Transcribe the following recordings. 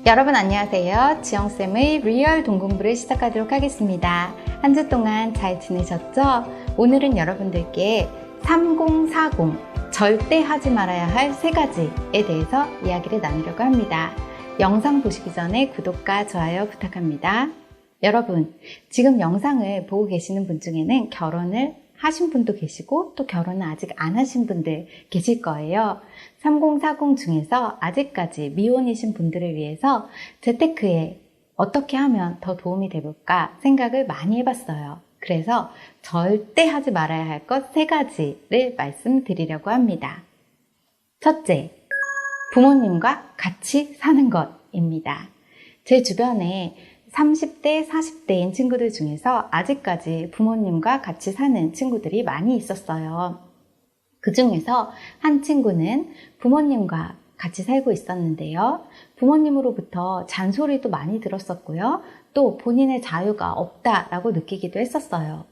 여러분 안녕하세요. 지영쌤의 리얼 돈공부를 시작하도록 하겠습니다. 한 주 동안 잘 지내셨죠? 오늘은 여러분들께 3040 절대 하지 말아야 할 3가지에 대해서 이야기를 나누려고 합니다. 영상 보시기 전에 구독과 좋아요 부탁합니다. 여러분, 지금 영상을 보고 계시는 분 중에는 결혼을 하신 분도 계시고 또 결혼은 아직 안 하신 분들 계실 거예요. 3040 중에서 아직까지 미혼이신 분들을 위해서 재테크에 어떻게 하면 더 도움이 돼볼까 생각을 많이 해봤어요. 그래서 절대 하지 말아야 할 것 3가지를 말씀드리려고 합니다. 첫째, 부모님과 같이 사는 것입니다. 제 주변에 30대, 40대인 친구들 중에서 아직까지 부모님과 같이 사는 친구들이 많이 있었어요. 그 중에서 한 친구는 부모님과 같이 살고 있었는데요. 부모님으로부터 잔소리도 많이 들었었고요. 또 본인의 자유가 없다라고 느끼기도 했었어요.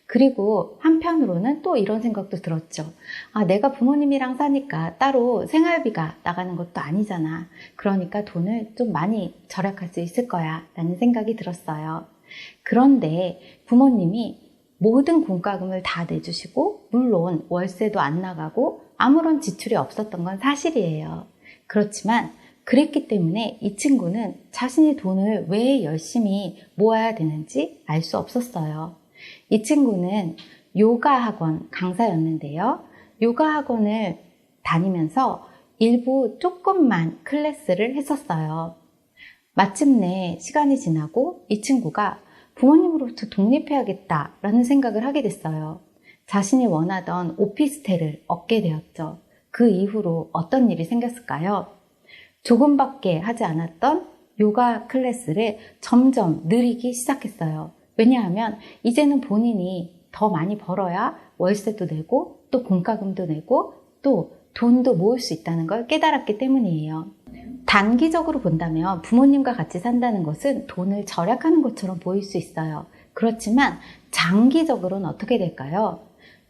그리고 한편으로는 또 이런 생각도 들었죠. 내가 부모님이랑 사니까 따로 생활비가 나가는 것도 아니잖아. 그러니까 돈을 좀 많이 절약할 수 있을 거야 라는 생각이 들었어요. 그런데 부모님이 모든 공과금을 다 내주시고 물론 월세도 안 나가고 아무런 지출이 없었던 건 사실이에요. 그렇지만 그랬기 때문에 이 친구는 자신의 돈을 왜 열심히 모아야 되는지 알 수 없었어요. 이 친구는 요가 학원 강사였는데요. 요가 학원을 다니면서 일부 조금만 클래스를 했었어요. 마침내 시간이 지나고 이 친구가 부모님으로부터 독립해야겠다라는 생각을 하게 됐어요. 자신이 원하던 오피스텔을 얻게 되었죠. 그 이후로 어떤 일이 생겼을까요? 조금밖에 하지 않았던 요가 클래스를 점점 늘리기 시작했어요. 왜냐하면 이제는 본인이 더 많이 벌어야 월세도 내고 또 공과금도 내고 또 돈도 모을 수 있다는 걸 깨달았기 때문이에요. 단기적으로 본다면 부모님과 같이 산다는 것은 돈을 절약하는 것처럼 보일 수 있어요. 그렇지만 장기적으로는 어떻게 될까요?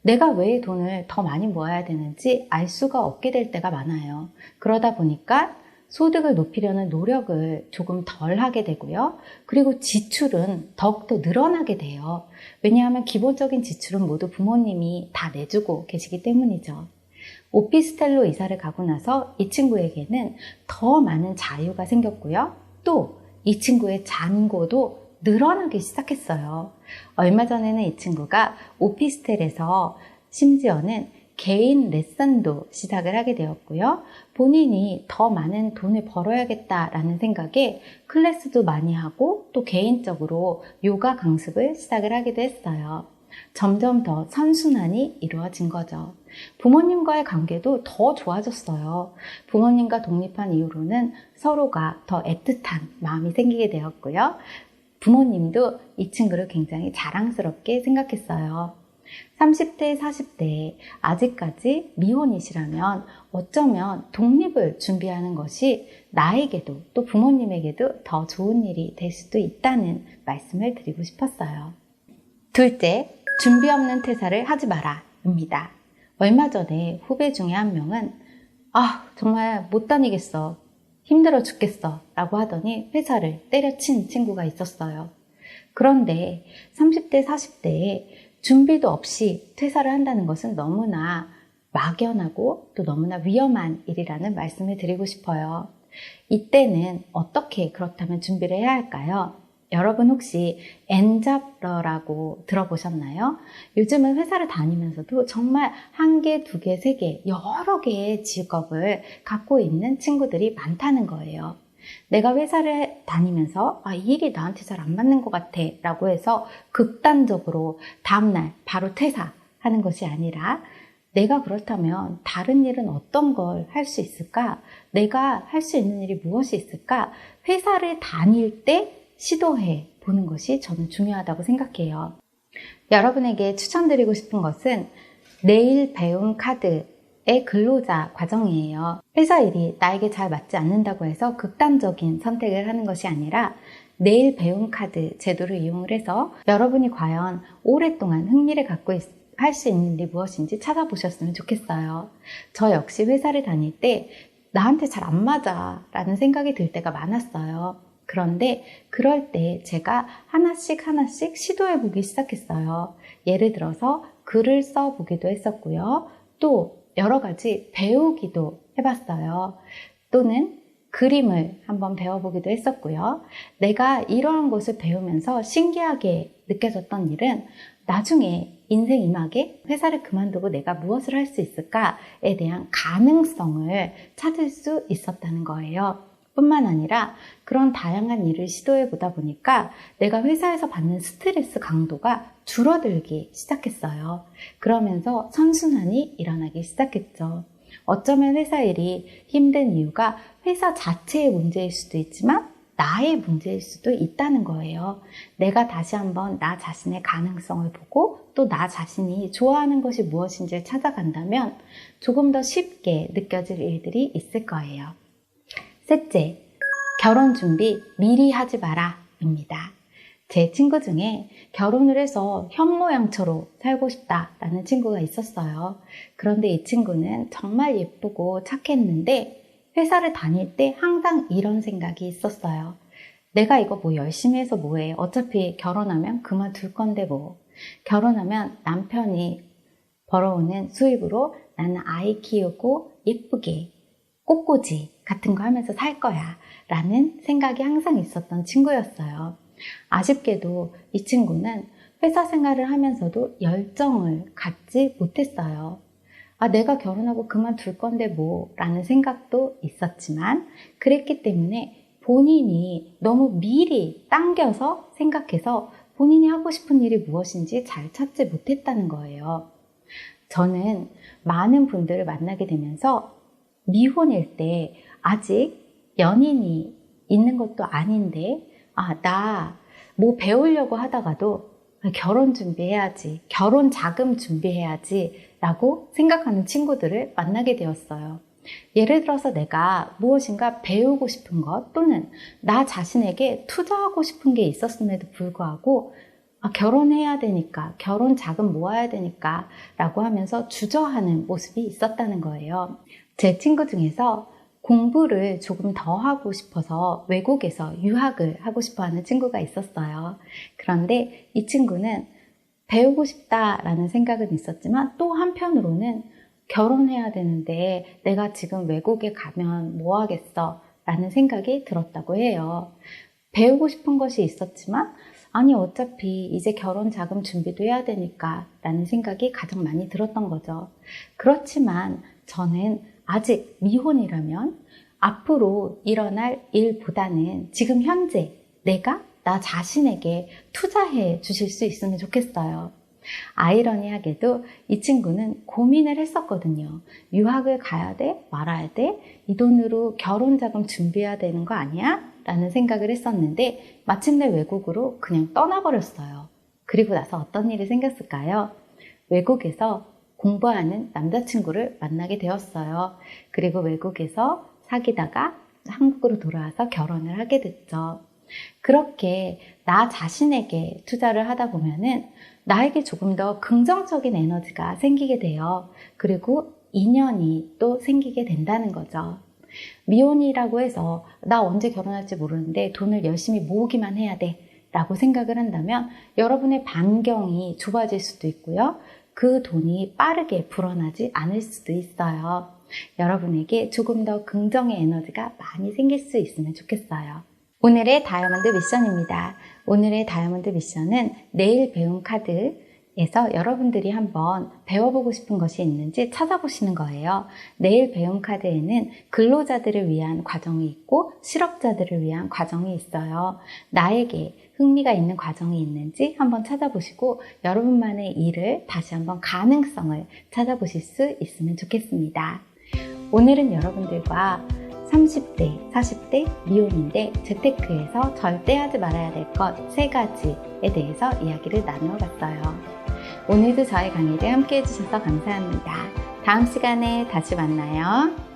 내가 왜 돈을 더 많이 모아야 되는지 알 수가 없게 될 때가 많아요. 그러다 보니까 소득을 높이려는 노력을 조금 덜 하게 되고요. 그리고 지출은 더욱더 늘어나게 돼요. 왜냐하면 기본적인 지출은 모두 부모님이 다 내주고 계시기 때문이죠. 오피스텔로 이사를 가고 나서 이 친구에게는 더 많은 자유가 생겼고요. 또 이 친구의 잔고도 늘어나기 시작했어요. 얼마 전에는 이 친구가 오피스텔에서 심지어는 개인 레슨도 시작을 하게 되었고요. 본인이 더 많은 돈을 벌어야겠다라는 생각에 클래스도 많이 하고 또 개인적으로 요가 강습을 시작을 하기도 했어요. 점점 더 선순환이 이루어진 거죠. 부모님과의 관계도 더 좋아졌어요. 부모님과 독립한 이후로는 서로가 더 애틋한 마음이 생기게 되었고요. 부모님도 이 친구를 굉장히 자랑스럽게 생각했어요. 30대, 40대에 아직까지 미혼이시라면 어쩌면 독립을 준비하는 것이 나에게도 또 부모님에게도 더 좋은 일이 될 수도 있다는 말씀을 드리고 싶었어요. 둘째, 준비 없는 퇴사를 하지 마라 입니다. 얼마 전에 후배 중에 한 명은 정말 못 다니겠어. 힘들어 죽겠어 라고 하더니 회사를 때려친 친구가 있었어요. 그런데 30대, 40대에 준비도 없이 퇴사를 한다는 것은 너무나 막연하고 또 너무나 위험한 일이라는 말씀을 드리고 싶어요. 이때는 어떻게 그렇다면 준비를 해야 할까요? 여러분 혹시 엔잡러라고 들어보셨나요? 요즘은 회사를 다니면서도 정말 1개, 2개, 3개 여러 개의 직업을 갖고 있는 친구들이 많다는 거예요. 내가 회사를 다니면서 이 일이 나한테 잘 안 맞는 것 같아 라고 해서 극단적으로 다음날 바로 퇴사하는 것이 아니라 내가 그렇다면 다른 일은 어떤 걸 할 수 있을까? 내가 할 수 있는 일이 무엇이 있을까? 회사를 다닐 때 시도해 보는 것이 저는 중요하다고 생각해요. 여러분에게 추천드리고 싶은 것은 내일 배움 카드의 근로자 과정이에요. 회사 일이 나에게 잘 맞지 않는다고 해서 극단적인 선택을 하는 것이 아니라 내일 배움 카드 제도를 이용을 해서 여러분이 과연 오랫동안 흥미를 갖고 할 수 있는 일이 무엇인지 찾아보셨으면 좋겠어요. 저 역시 회사를 다닐 때 나한테 잘 안 맞아 라는 생각이 들 때가 많았어요. 그런데 그럴 때 제가 하나씩 시도해 보기 시작했어요. 예를 들어서 글을 써보기도 했었고요. 또 여러 가지 배우기도 해봤어요. 또는 그림을 한번 배워보기도 했었고요. 내가 이러한 것을 배우면서 신기하게 느껴졌던 일은 나중에 인생 이막에 회사를 그만두고 내가 무엇을 할 수 있을까에 대한 가능성을 찾을 수 있었다는 거예요. 뿐만 아니라 그런 다양한 일을 시도해 보다 보니까 내가 회사에서 받는 스트레스 강도가 줄어들기 시작했어요. 그러면서 선순환이 일어나기 시작했죠. 어쩌면 회사 일이 힘든 이유가 회사 자체의 문제일 수도 있지만 나의 문제일 수도 있다는 거예요. 내가 다시 한번 나 자신의 가능성을 보고 또 나 자신이 좋아하는 것이 무엇인지를 찾아간다면 조금 더 쉽게 느껴질 일들이 있을 거예요. 셋째, 결혼 준비 미리 하지 마라 입니다. 제 친구 중에 결혼을 해서 현모양처로 살고 싶다라는 친구가 있었어요. 그런데 이 친구는 정말 예쁘고 착했는데 회사를 다닐 때 항상 이런 생각이 있었어요. 내가 이거 뭐 열심히 해서 뭐해. 어차피 결혼하면 그만둘 건데 뭐. 결혼하면 남편이 벌어오는 수입으로 나는 아이 키우고 예쁘게 꽃꽂이 같은 거 하면서 살 거야 라는 생각이 항상 있었던 친구였어요. 아쉽게도 이 친구는 회사 생활을 하면서도 열정을 갖지 못했어요. 내가 결혼하고 그만둘 건데 뭐 라는 생각도 있었지만 그랬기 때문에 본인이 너무 미리 당겨서 생각해서 본인이 하고 싶은 일이 무엇인지 잘 찾지 못했다는 거예요. 저는 많은 분들을 만나게 되면서 미혼일 때 아직 연인이 있는 것도 아닌데 나 뭐 배우려고 하다가도 결혼 준비해야지, 결혼 자금 준비해야지 라고 생각하는 친구들을 만나게 되었어요. 예를 들어서 내가 무엇인가 배우고 싶은 것 또는 나 자신에게 투자하고 싶은 게 있었음에도 불구하고 결혼해야 되니까, 결혼 자금 모아야 되니까 라고 하면서 주저하는 모습이 있었다는 거예요. 제 친구 중에서 공부를 조금 더 하고 싶어서 외국에서 유학을 하고 싶어 하는 친구가 있었어요. 그런데 이 친구는 배우고 싶다라는 생각은 있었지만 또 한편으로는 결혼해야 되는데 내가 지금 외국에 가면 뭐 하겠어 라는 생각이 들었다고 해요. 배우고 싶은 것이 있었지만 어차피 이제 결혼 자금 준비도 해야 되니까 라는 생각이 가장 많이 들었던 거죠. 그렇지만 저는 아직 미혼이라면 앞으로 일어날 일보다는 지금 현재 내가 나 자신에게 투자해 주실 수 있으면 좋겠어요. 아이러니하게도 이 친구는 고민을 했었거든요. 유학을 가야 돼? 말아야 돼? 이 돈으로 결혼 자금 준비해야 되는 거 아니야? 라는 생각을 했었는데 마침내 외국으로 그냥 떠나버렸어요. 그리고 나서 어떤 일이 생겼을까요? 외국에서 공부하는 남자친구를 만나게 되었어요. 그리고 외국에서 사귀다가 한국으로 돌아와서 결혼을 하게 됐죠. 그렇게 나 자신에게 투자를 하다 보면은 나에게 조금 더 긍정적인 에너지가 생기게 돼요. 그리고 인연이 또 생기게 된다는 거죠. 미혼이라고 해서 나 언제 결혼할지 모르는데 돈을 열심히 모으기만 해야 돼 라고 생각을 한다면 여러분의 반경이 좁아질 수도 있고요. 그 돈이 빠르게 불어나지 않을 수도 있어요. 여러분에게 조금 더 긍정의 에너지가 많이 생길 수 있으면 좋겠어요. 오늘의 다이아몬드 미션입니다. 오늘의 다이아몬드 미션은 내일 배운 카드에서 여러분들이 한번 배워보고 싶은 것이 있는지 찾아보시는 거예요. 내일 배운 카드에는 근로자들을 위한 과정이 있고 실업자들을 위한 과정이 있어요. 나에게 흥미가 있는 과정이 있는지 한번 찾아보시고 여러분만의 일을 다시 한번 가능성을 찾아보실 수 있으면 좋겠습니다. 오늘은 여러분들과 30대, 40대 미혼인데 재테크에서 절대 하지 말아야 될 것 3가지에 대해서 이야기를 나누어 봤어요. 오늘도 저의 강의를 함께 해주셔서 감사합니다. 다음 시간에 다시 만나요.